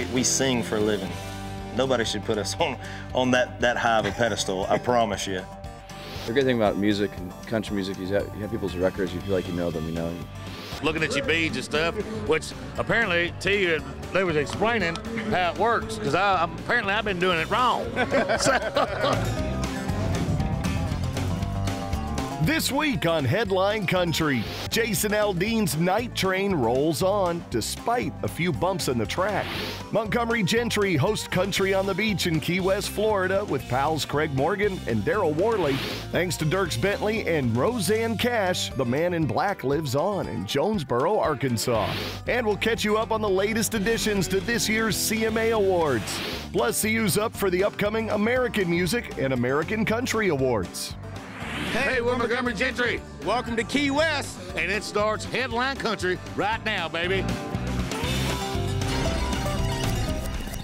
We sing for a living. Nobody should put us on that high of a pedestal, I promise you. The great thing about music and country music is you have people's records, you feel like you know them, you know. Looking at your beads and stuff, which apparently T, they was explaining how it works, because apparently I've been doing it wrong. This week on Headline Country, Jason Aldean's Night Train rolls on despite a few bumps in the track. Montgomery Gentry hosts Country on the Beach in Key West, Florida with pals Craig Morgan and Darryl Worley. Thanks to Dierks Bentley and Roseanne Cash, the Man in Black lives on in Jonesboro, Arkansas. And we'll catch you up on the latest additions to this year's CMA Awards. Plus, see who's up for the upcoming American Music and American Country Awards. Hey, we're Montgomery Gentry. Welcome to Key West. And it starts Headline Country right now, baby.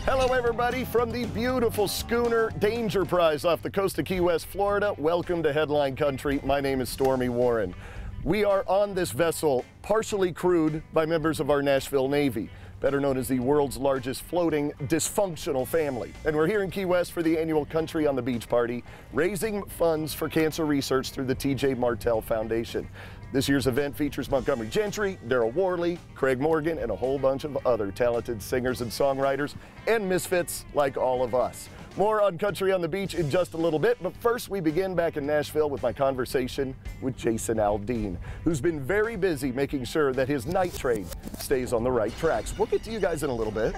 Hello, everybody, from the beautiful schooner Danger Prize off the coast of Key West, Florida. Welcome to Headline Country. My name is Stormy Warren. We are on this vessel partially crewed by members of our Nashville Navy, better known as the world's largest floating dysfunctional family. And we're here in Key West for the annual Country on the Beach party, raising funds for cancer research through the T.J. Martell Foundation. This year's event features Montgomery Gentry, Darryl Worley, Craig Morgan, and a whole bunch of other talented singers and songwriters and misfits like all of us. More on Country on the Beach in just a little bit, but first we begin back in Nashville with my conversation with Jason Aldean, who's been very busy making sure that his night train stays on the right tracks. We'll get to you guys in a little bit.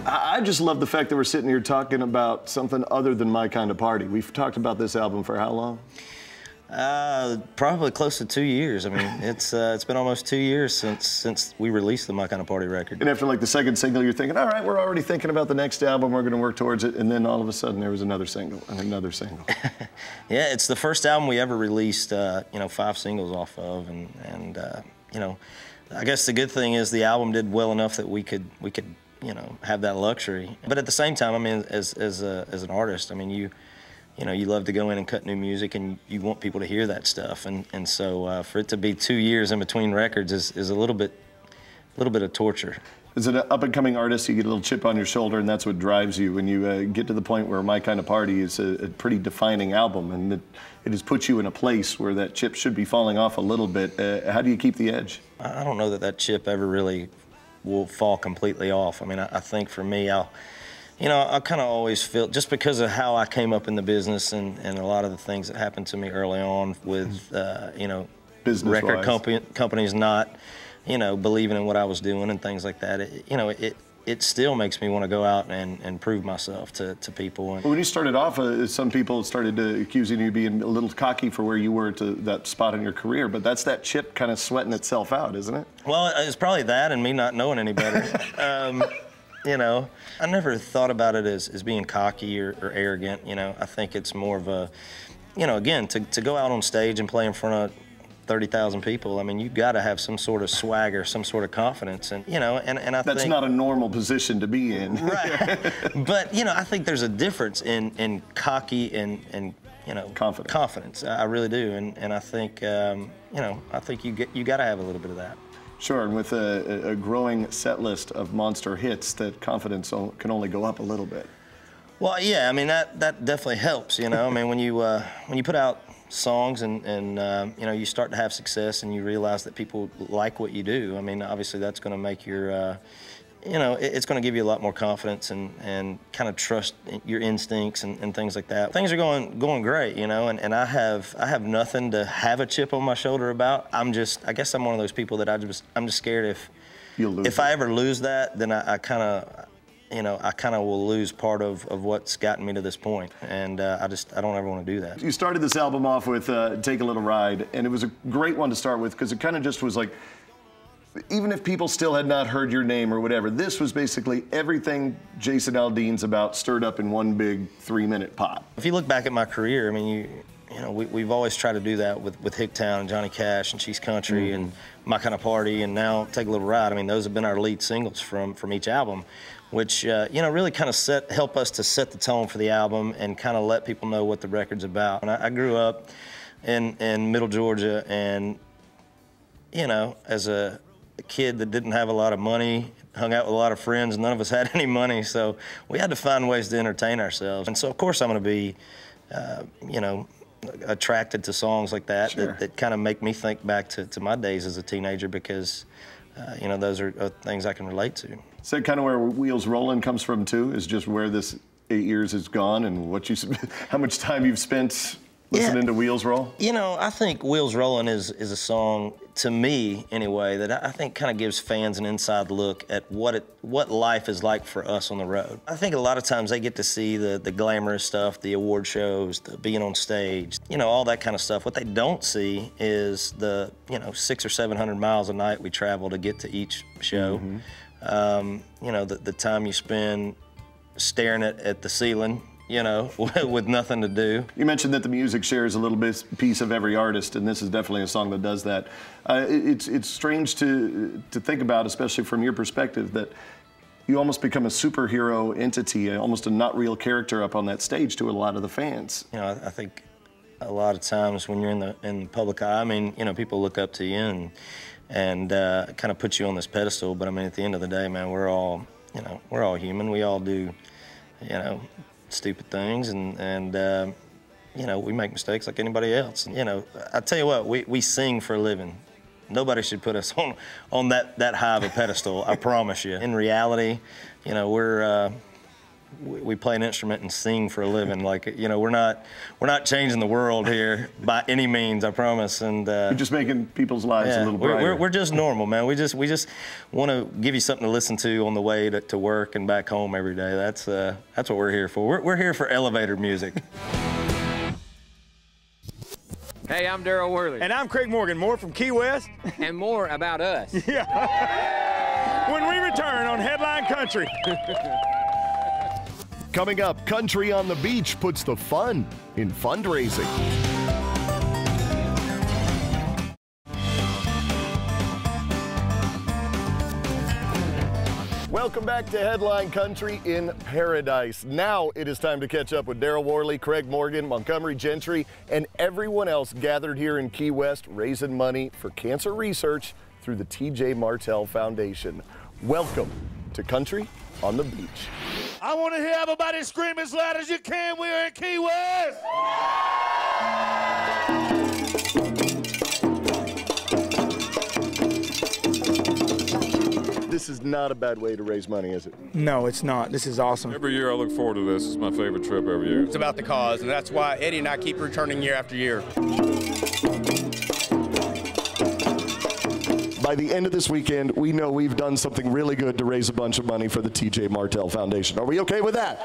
I just love the fact that we're sitting here talking about something other than My Kind of Party. We've talked about this album for how long? Probably close to 2 years. I mean, it's been almost 2 years since we released the My Kind of Party record. And after like the second single, you're thinking, all right, we're already thinking about the next album. We're going to work towards it. And then all of a sudden, there was another single and another single. Yeah, it's the first album we ever released, 5 singles off of, and I guess the good thing is the album did well enough that we could have that luxury. But at the same time, I mean, as an artist, I mean, you love to go in and cut new music, and you want people to hear that stuff. And so for it to be 2 years in between records is a little bit of torture. As an up-and-coming artist, you get a little chip on your shoulder, and that's what drives you when you get to the point where My Kind of Party is a pretty defining album, and it has put you in a place where that chip should be falling off a little bit. How do you keep the edge? I don't know that chip ever really will fall completely off. I mean, I think for me, I kind of always feel, just because of how I came up in the business and a lot of the things that happened to me early on with, record companies not, believing in what I was doing and things like that, it still makes me want to go out and prove myself to people. Well, when you started off, some people started accusing you of being a little cocky for where you were to that spot in your career, but that's that chip kind of sweating itself out, isn't it? Well, it's probably that and me not knowing any better. I never thought about it as being cocky or arrogant. I think it's more of a, again, to go out on stage and play in front of 30,000 people, I mean, you've got to have some sort of swagger, some sort of confidence, and I think that's not a normal position to be in. Right. But I think there's a difference in cocky and confidence. I really do, and I think I think you got to have a little bit of that. Sure, and with a growing set list of monster hits, that confidence can only go up a little bit. Well, yeah, I mean that definitely helps. I mean when you put out songs and you start to have success and you realize that people like what you do. I mean, obviously that's going to make your it's going to give you a lot more confidence and kind of trust your instincts and things like that. Things are going great, and I have nothing to have a chip on my shoulder about. I guess I'm one of those people that I'm just scared if I ever lose that, then I kind of will lose part of what's gotten me to this point, and I don't ever want to do that. You started this album off with Take a Little Ride, and it was a great one to start with because it kind of just was like, even if people still had not heard your name or whatever, this was basically everything Jason Aldean's about stirred up in one big 3-minute pop. If you look back at my career, I mean, we've always tried to do that with Hicktown and Johnny Cash and She's Country and My Kind of Party, and now Take a Little Ride. I mean, those have been our lead singles from each album, which really kind of help us to set the tone for the album and kind of let people know what the record's about. And I grew up in Middle Georgia, and as a a kid that didn't have a lot of money, hung out with a lot of friends. None of us had any money, so we had to find ways to entertain ourselves. And so, of course, I'm going to be, you know, attracted to songs like that, Sure. that kind of make me think back to my days as a teenager, because, you know, those are things I can relate to. Is that kind of where Wheels Rollin' comes from too? Is just where this 8 years has gone and what you, how much time you've spent listening to Wheels Roll? You know, I think Wheels Rollin' is a song, to me anyway, that I think kind of gives fans an inside look at what life is like for us on the road. I think a lot of times they get to see the glamorous stuff, the award shows, the being on stage, you know, all that kind of stuff. What they don't see is the, you know, 600 or 700 miles a night we travel to get to each show. You know, the time you spend staring at the ceiling, you know, with nothing to do. You mentioned that the music shares a little piece of every artist, and this is definitely a song that does that. It's strange to think about, especially from your perspective, that you almost become a superhero entity, almost a not real character up on that stage to a lot of the fans. You know, I think a lot of times when you're in the public eye, I mean, you know, people look up to you and kind of put you on this pedestal. But I mean, at the end of the day, man, we're all, you know, we're all human. We all do, you know, stupid things, and you know, we make mistakes like anybody else. You know, I tell you what, we sing for a living. Nobody should put us on that high of a pedestal, I promise you. In reality, you know, we play an instrument and sing for a living. Like, you know, we're not changing the world here by any means, I promise. And you're just making people's lives a little brighter. We're just normal, man. We just want to give you something to listen to on the way to work and back home every day. That's what we're here for. We're here for elevator music. Hey, I'm Darryl Worley. And I'm Craig Morgan, more from Key West. And more about us. Yeah. When we return on Headline Country. Coming up, Country on the Beach puts the fun in fundraising. Welcome back to Headline Country in Paradise. Now it is time to catch up with Darryl Worley, Craig Morgan, Montgomery Gentry, and everyone else gathered here in Key West raising money for cancer research through the T.J. Martell Foundation. Welcome to Country on the Beach. I want to hear everybody scream as loud as you can. We're in Key West. This is not a bad way to raise money, is it? No, it's not. This is awesome. Every year I look forward to this. It's my favorite trip every year. It's about the cause, and that's why Eddie and I keep returning year after year. By the end of this weekend, we know we've done something really good to raise a bunch of money for the T.J. Martell Foundation. Are we okay with that?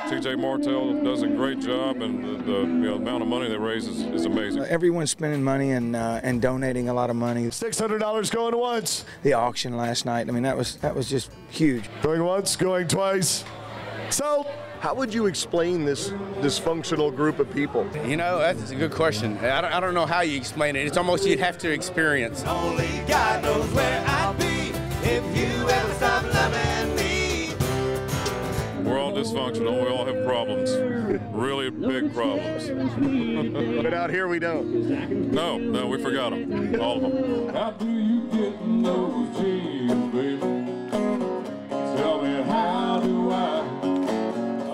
T.J. Martell does a great job, and the amount of money they raise is amazing. Everyone's spending money and donating a lot of money. $600 going once. The auction last night, I mean, that was just huge. Going once, going twice. So, how would you explain this dysfunctional group of people? You know, that's a good question. I don't know how you explain it. It's almost you'd have to experience. Only God knows where I'd be if you ever stop loving me. We're all dysfunctional. We all have problems, really big problems. But out here we don't. No, we forgot them, all of them. How do you get in those jeans, baby? Tell me, how do I?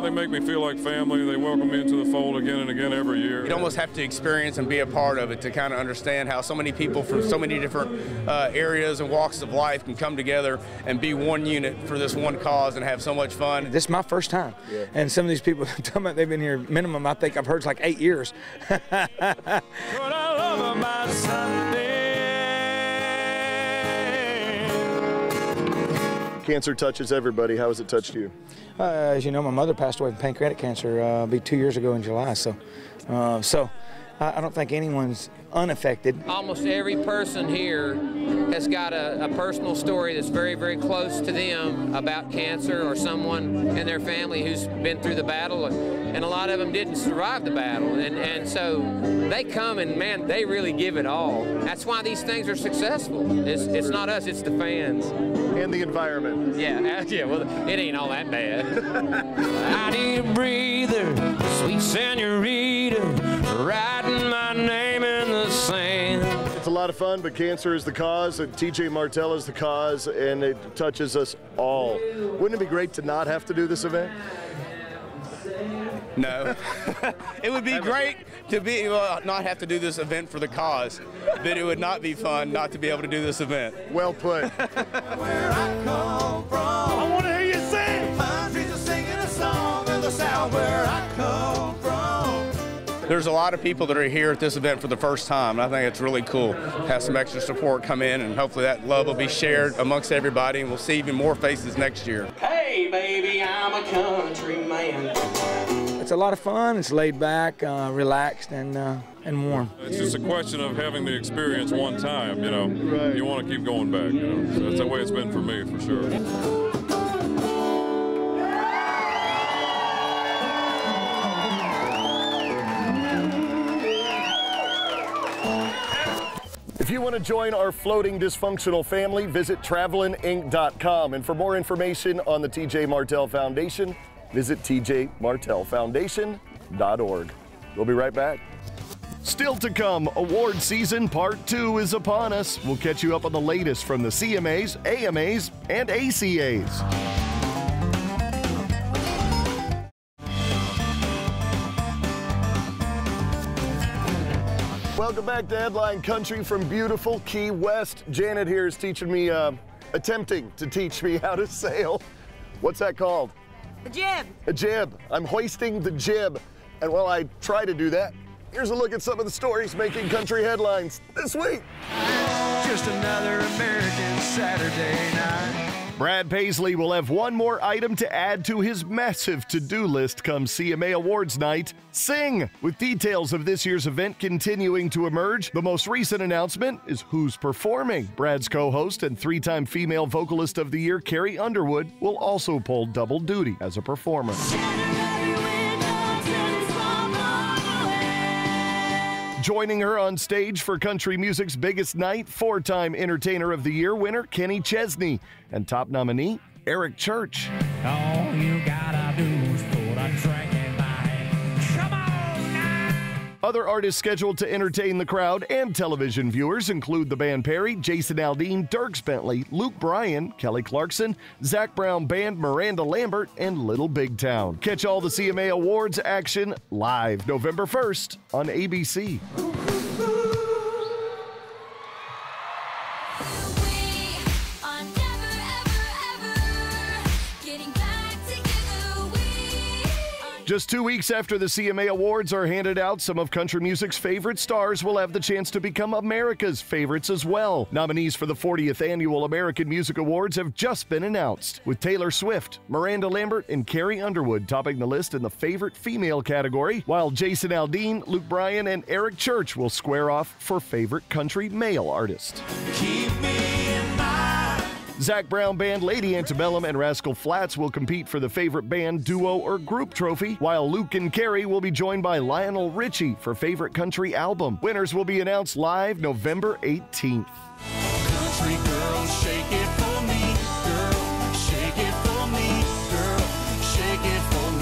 They make me feel like family. They welcome me into the fold again and again every year. You'd almost have to experience and be a part of it to kind of understand how so many people from so many different areas and walks of life can come together and be one unit for this one cause and have so much fun. This is my first time. Yeah. And some of these people talking about they've been here minimum, I think I've heard it's like 8 years. What I love about Sunday. Cancer touches everybody. How has it touched you? As you know, my mother passed away from pancreatic cancer 2 years ago in July. So I don't think anyone's unaffected. Almost every person here has got a personal story that's very, very close to them about cancer or someone in their family who's been through the battle, and a lot of them didn't survive the battle. And so they come and, man, they really give it all. That's why these things are successful. It's not us, it's the fans. And the environment. Yeah, well, it ain't all that bad. I need a breather, sweet senorita, writing my name in the sand. It's a lot lot of fun, but cancer is the cause, and TJ Martell is the cause, and it touches us all. Wouldn't it be great to not have to do this event? No. It would be great to not have to do this event for the cause, but it would not be fun not to be able to do this event. Well put. Where I come from, I want to hear you sing. Pine trees are singing a song of the South where I come from. There's a lot of people that are here at this event for the first time, and I think it's really cool to have some extra support come in, and hopefully that love will be shared amongst everybody, and we'll see even more faces next year. Hey, baby, I'm a country man. It's a lot of fun. It's laid back, relaxed, and warm. It's just a question of having the experience one time, you know. Right. You want to keep going back, you know. So that's the way it's been for me, for sure. If you want to join our floating dysfunctional family, visit travelinginc.com. And for more information on the TJ Martell Foundation, visit tjmartellfoundation.org. We'll be right back. Still to come, award season part 2 is upon us. We'll catch you up on the latest from the CMAs, AMAs, and ACAs. Welcome back to Headline Country from beautiful Key West. Janet here is teaching me, attempting to teach me how to sail. What's that called? A jib. A jib. I'm hoisting the jib. And while I try to do that, here's a look at some of the stories making country headlines this week. Just another American Saturday night. Brad Paisley will have one more item to add to his massive to-do list come CMA Awards night. Sing! With details of this year's event continuing to emerge, the most recent announcement is who's performing. Brad's co-host and 3-time Female Vocalist of the Year, Carrie Underwood, will also pull double duty as a performer. Joining her on stage for country music's biggest night, 4-time Entertainer of the Year winner Kenny Chesney, and top nominee Eric Church. All you gotta do is put a drink in my hand. Come on now! Other artists scheduled to entertain the crowd and television viewers include the band Perry, Jason Aldean, Dierks Bentley, Luke Bryan, Kelly Clarkson, Zac Brown Band, Miranda Lambert, and Little Big Town. Catch all the CMA Awards action live November 1st on ABC. Just 2 weeks after the CMA Awards are handed out, some of country music's favorite stars will have the chance to become America's favorites as well. Nominees for the 40th Annual American Music Awards have just been announced, with Taylor Swift, Miranda Lambert, and Carrie Underwood topping the list in the favorite female category, while Jason Aldean, Luke Bryan, and Eric Church will square off for favorite country male artist. Keep me in mind. Zac Brown Band, Lady Antebellum, and Rascal Flatts will compete for the favorite band, duo, or group trophy, while Luke and Carrie will be joined by Lionel Richie for favorite country album. Winners will be announced live November 18th. Country girl, shake it for me. Girl, shake it for me. Girl, shake it for me.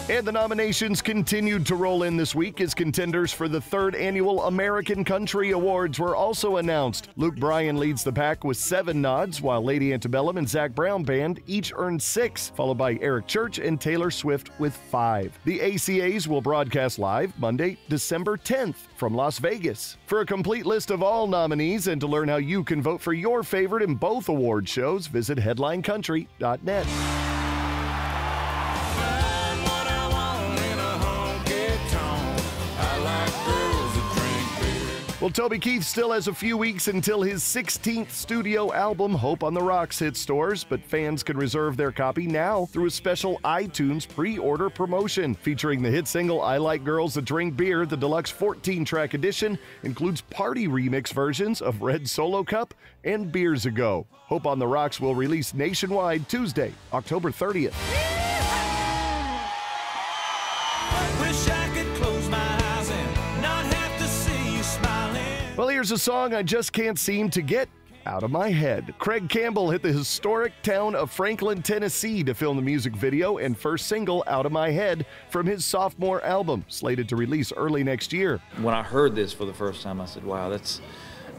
And the nominations continued to roll in this week as contenders for the 3rd Annual American Country Awards were also announced. Luke Bryan leads the pack with 7 nods, while Lady Antebellum and Zac Brown Band each earned 6, followed by Eric Church and Taylor Swift with 5. The ACAs will broadcast live Monday, December 10th from Las Vegas. For a complete list of all nominees and to learn how you can vote for your favorite in both award shows, visit headlinecountry.net. Well, Toby Keith still has a few weeks until his 16th studio album, Hope on the Rocks, hits stores, but fans can reserve their copy now through a special iTunes pre-order promotion. Featuring the hit single, I Like Girls That Drink Beer, the deluxe 14-track edition includes party remix versions of Red Solo Cup and Beers Ago. Hope on the Rocks will release nationwide Tuesday, October 30th. Wish I could close my eyes and not have to see you smiling. Well, here's a song I just can't seem to get out of my head. Craig Campbell hit the historic town of Franklin, Tennessee to film the music video and first single, Out of My Head, from his sophomore album, slated to release early next year. When I heard this for the first time, I said, wow,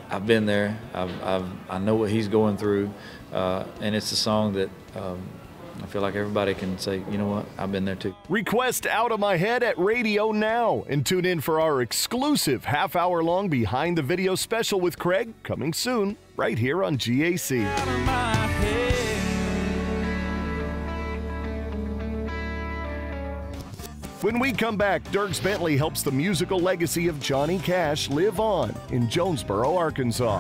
I've been there. I know what he's going through, and it's a song that I feel like everybody can say, you know what, I've been there too. Request Outta My Head at radio now and tune in for our exclusive half-hour-long behind the video special with Craig coming soon right here on GAC. Out of my head. When we come back, Dierks Bentley helps the musical legacy of Johnny Cash live on in Jonesboro, Arkansas.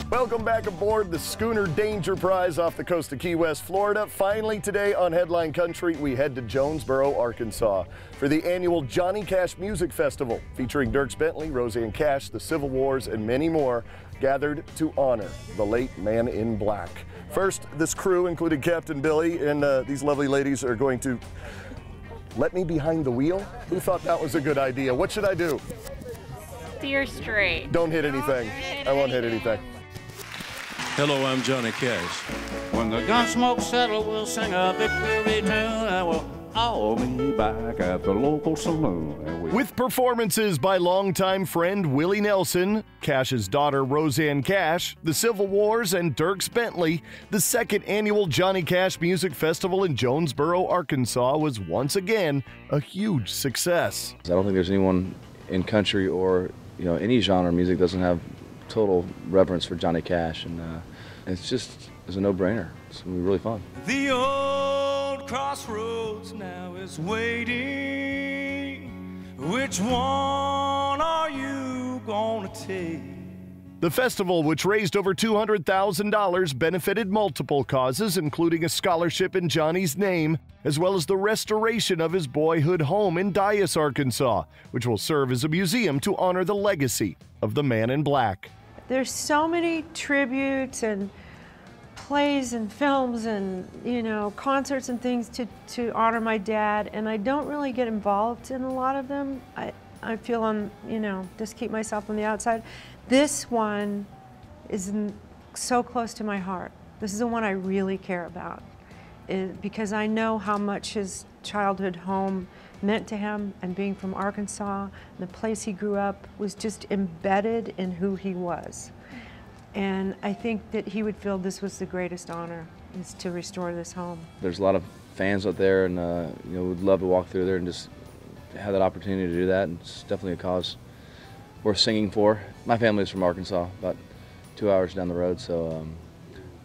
Welcome back aboard the Schooner Danger Prize off the coast of Key West, Florida. Finally today on Headline Country, we head to Jonesboro, Arkansas for the annual Johnny Cash Music Festival featuring Dierks Bentley, Roseanne Cash, the Civil Wars, and many more gathered to honor the late man in black. First, this crew included Captain Billy, and these lovely ladies are going to let me behind the wheel. Who thought that was a good idea? What should I do? Steer straight. Don't hit anything. I won't hit anything. Hello, I'm Johnny Cash. When the gunsmoke settles, we'll sing a victory tune and we'll all be back at the local saloon. With performances by longtime friend Willie Nelson, Cash's daughter Roseanne Cash, the Civil Wars, and Dierks Bentley, the second annual Johnny Cash Music Festival in Jonesboro, Arkansas was once again a huge success. I don't think there's anyone in country or any genre of music doesn't have total reverence for Johnny Cash, and it's a no-brainer. It's gonna be really fun. The old crossroads now is waiting. Which one are you gonna take? The festival, which raised over $200,000, benefited multiple causes, including a scholarship in Johnny's name, as well as the restoration of his boyhood home in Dyess, Arkansas, which will serve as a museum to honor the legacy of the man in black. There's so many tributes and plays and films and, concerts and things to honor my dad, and I don't really get involved in a lot of them. I feel just keep myself on the outside. This one is so close to my heart. This is the one I really care about, because I know how much his childhood home meant to him, and being from Arkansas, the place he grew up was just embedded in who he was. And I think that he would feel this was the greatest honor, is to restore this home. There's a lot of fans out there, and would love to walk through there and just have that opportunity to do that. And it's definitely a cause worth singing for. My family's from Arkansas, about 2 hours down the road, so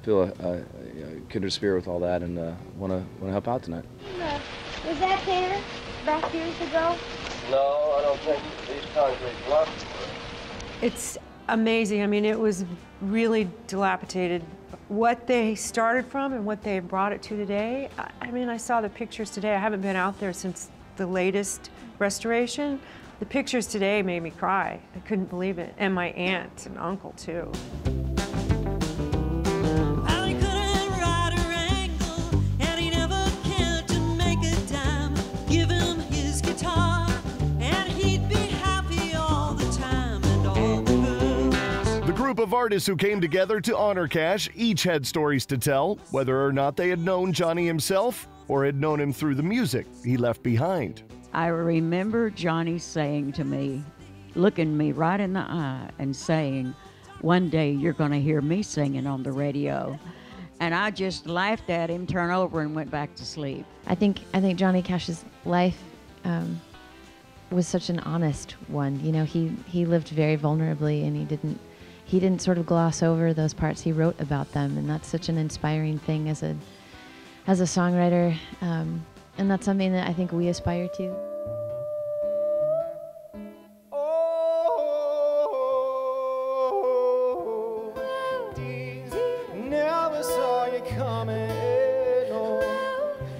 feel a kindred spirit with all that, and want to help out tonight. Was that there back years ago? No, I don't think these concrete blocks were. It's amazing. I mean, it was really dilapidated. What they started from and what they brought it to today, I mean, I saw the pictures today. I haven't been out there since the latest restoration. The pictures today made me cry. I couldn't believe it. And my aunt and uncle, too. The group of artists who came together to honor Cash each had stories to tell, whether or not they had known Johnny himself or had known him through the music he left behind. I remember Johnny saying to me, looking me right in the eye and saying, one day you're going to hear me singing on the radio. And I just laughed at him, turned over, and went back to sleep. I think Johnny Cash's life was such an honest one. He lived very vulnerably, and he didn't sort of gloss over those parts. He wrote about them, and that's such an inspiring thing as a songwriter, and that's something that I think we aspire to.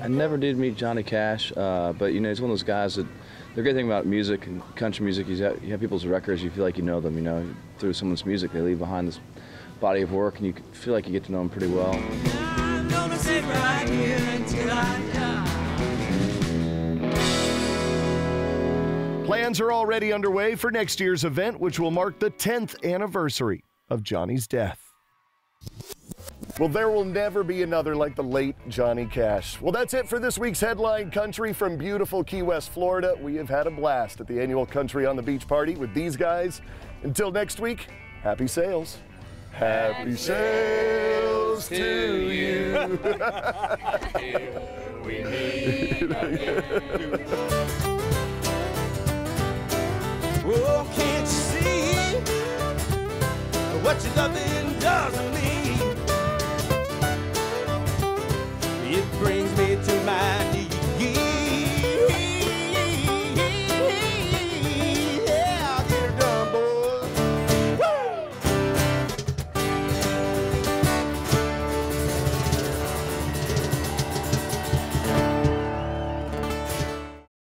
I never did meet Johnny Cash, but he's one of those guys that, the great thing about music and country music is you have people's records, you feel like you know them, through someone's music. They leave behind this body of work, and you feel like you get to know them pretty well. I'm gonna sit right here until I die. Plans are already underway for next year's event, which will mark the 10th anniversary of Johnny's death. Well, there will never be another like the late Johnny Cash. Well, that's it for this week's Headline Country from beautiful Key West, Florida. We have had a blast at the annual Country on the Beach party with these guys. Until next week, happy sales. Happy sales to you. We meet again. Oh, can't you see what your loving does to me?